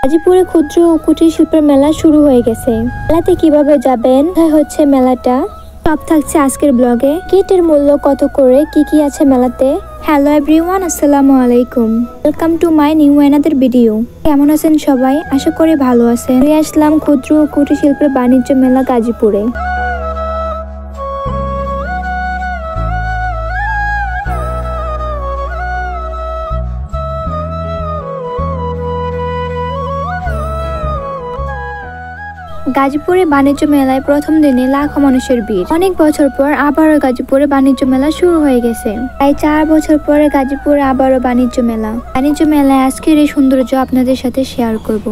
গাজীপুরে ক্ষুদ্র ও কুটির শিল্পের মেলা শুরু হয়ে গেছে। মেলাতে কিভাবে যাবেন, কোথায় হচ্ছে মেলাটা, সব থাকছে আজকের ব্লগে। কিটের মূল্য কত করে, কি কি আছে মেলাতে। হ্যালো এভরিওয়ান, আসসালামু আলাইকুম, welcome to my new another video. কেমন আছেন সবাই? আশা করি ভালো আছেন। ঘুরে আসলাম ক্ষুদ্র ও কুটির শিল্পের বাণিজ্য মেলা গাজীপুরে। গাজীপুরে বাণিজ্য মেলায় প্রথম দিনে লাখো মানুষের ভিড়। অনেক বছর পর আবারও গাজীপুরে বাণিজ্য মেলা শুরু হয়ে গেছে। প্রায় 4 বছর পরে গাজীপুরে আবারও বাণিজ্য মেলায় আজকের এই সৌন্দর্য আপনাদের সাথে শেয়ার করব।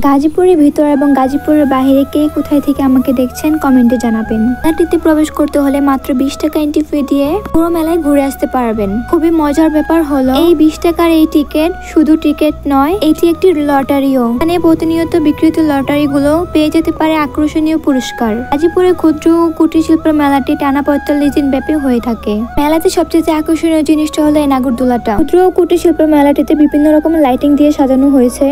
গাজীপুরের ভিতর এবং গাজীপুরের বাইরে কে কোথায় থেকে আমাকে দেখছেন কমেন্টে জানাবেন। মেলাটিতে প্রবেশ করতে হলে মাত্র 20 টাকা এন্ট্রি ফি দিয়ে পুরো মেলায় ঘুরে আসতে পারবেন। খুবই মজার ব্যাপার হলো এই 20 টাকার এই টিকিট শুধু টিকিট নয়, এটি একটি লটারিও। মানে প্রতিনিয়ত বিক্রিত লটারি গুলো পেয়ে যেতে পারে আকর্ষণীয় পুরস্কার। গাজীপুরের ক্ষুদ্র ও কুটির শিল্পের মেলাটি টানা 45 দিন ব্যাপী হয়ে থাকে। মেলাতে সবচেয়ে আকর্ষণীয় জিনিসটা হলো এই নাগরদোলাটা। ক্ষুদ্র ও কুটির শিল্পের মেলাটিতে বিভিন্ন রকমের লাইটিং দিয়ে সাজানো হয়েছে।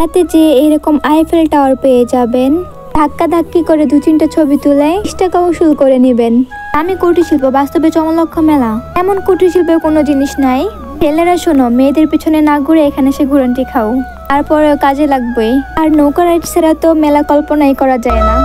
মেলাতে যে এইরকম আইফেল টাওয়ার পেয়ে যাবেন। ধাক্কি করে 2-3টা ছবি তুলে 20 টাকা উসুল করে নেবেন। আমি কুটির শিল্প বাস্তবে চমলক্ষ মেলা। এমন কুটির শিল্পের কোনো জিনিস নাই। ছেলেরা শোনো, মেয়েদের পিছনে না ঘুরে এখানে এসে ঘুরন্টি খাও, তারপরেও কাজে লাগবে। আর নৌকা রাইড ছাড়া তো মেলা কল্পনাই করা যায় না।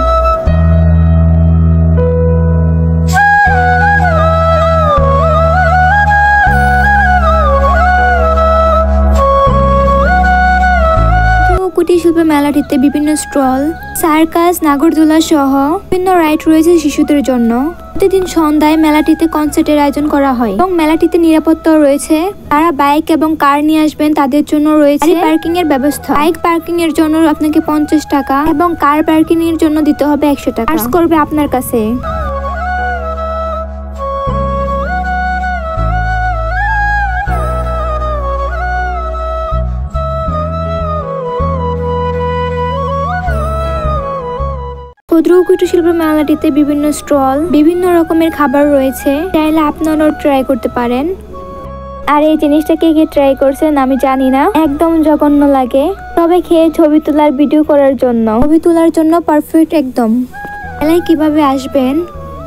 কুটির শিল্পের মেলাটিতে বিভিন্ন স্টল, সার্কাস, নাগরদোলা সহ বিভিন্ন রাইড রয়েছে শিশুদের জন্য। প্রতিদিন সন্ধ্যায় মেলাটিতে কনসার্টের আয়োজন করা হয় এবং মেলাটিতে নিরাপত্তাও রয়েছে। যারা বাইক এবং কার নিয়ে আসবেন তাদের জন্য রয়েছে পার্কিং এর ব্যবস্থা। বাইক পার্কিং এর জন্য আপনাকে 50 টাকা এবং কার পার্কিং এর জন্য দিতে হবে 100 টাকা। চার্জ করবে আপনার কাছে। ক্ষুদ্র ও কুটির শিল্পের মেলাটিতে বিভিন্ন স্টল, বিভিন্ন রকমের খাবার রয়েছে। চাইলে আপনারাও ট্রাই করতে পারেন। আর এই জিনিসটা কে কে ট্রাই করছেন আমি জানি না, একদম জঘন্য লাগে। তবে খেয়ে ছবি তোলার ভিডিও করার জন্য, ছবি তোলার জন্য পারফেক্ট একদম। মেলায় কিভাবে আসবেন?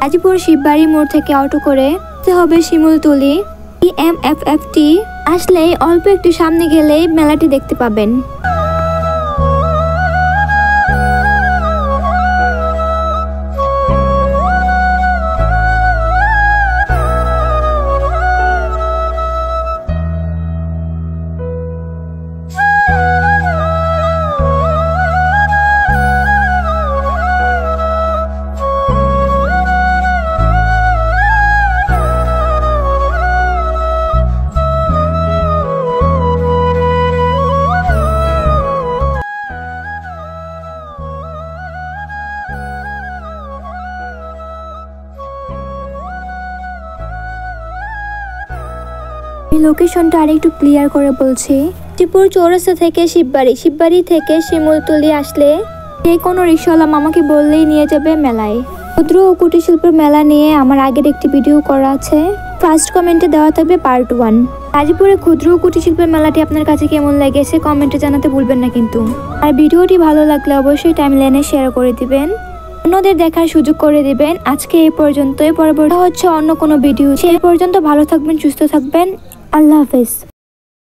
গাজীপুর শিববাড়ি মোড় থেকে অটো করে হবে শিমুলতলি EMFFT। আসলেই অল্প একটু সামনে গেলেই মেলাটি দেখতে পাবেন। লোকেশনটা আরেকটু ক্লিয়ার করে বলছি। গাজীপুর চৌরাস্তা থেকে শিববাড়ি থেকে শিমুলতলি আসলে যে কোনো রিক্সাওয়ালা মামাকে বললেই নিয়ে যাবে মেলায়। ক্ষুদ্র ও কুটির শিল্পের মেলা নিয়ে আমার আগের একটি ভিডিও করা আছে, ফার্স্ট কমেন্টে দেওয়া থাকবে পার্ট 1। গাজীপুরে ক্ষুদ্র ও কুটির শিল্পের মেলাটি আপনার কাছে কেমন লেগেছে কমেন্টে জানাতে ভুলবেন না কিন্তু। আর ভিডিওটি ভালো লাগলে অবশ্যই টাইমলাইনে শেয়ার করে দিবেন, অন্যদের দেখার সুযোগ করে দিবেন। আজকে এই পর্যন্তই, পরবর্তী হচ্ছে অন্য কোনো ভিডিও। সেই পর্যন্ত ভালো থাকবেন, সুস্থ থাকবেন। আল্লাহ হাফেজ।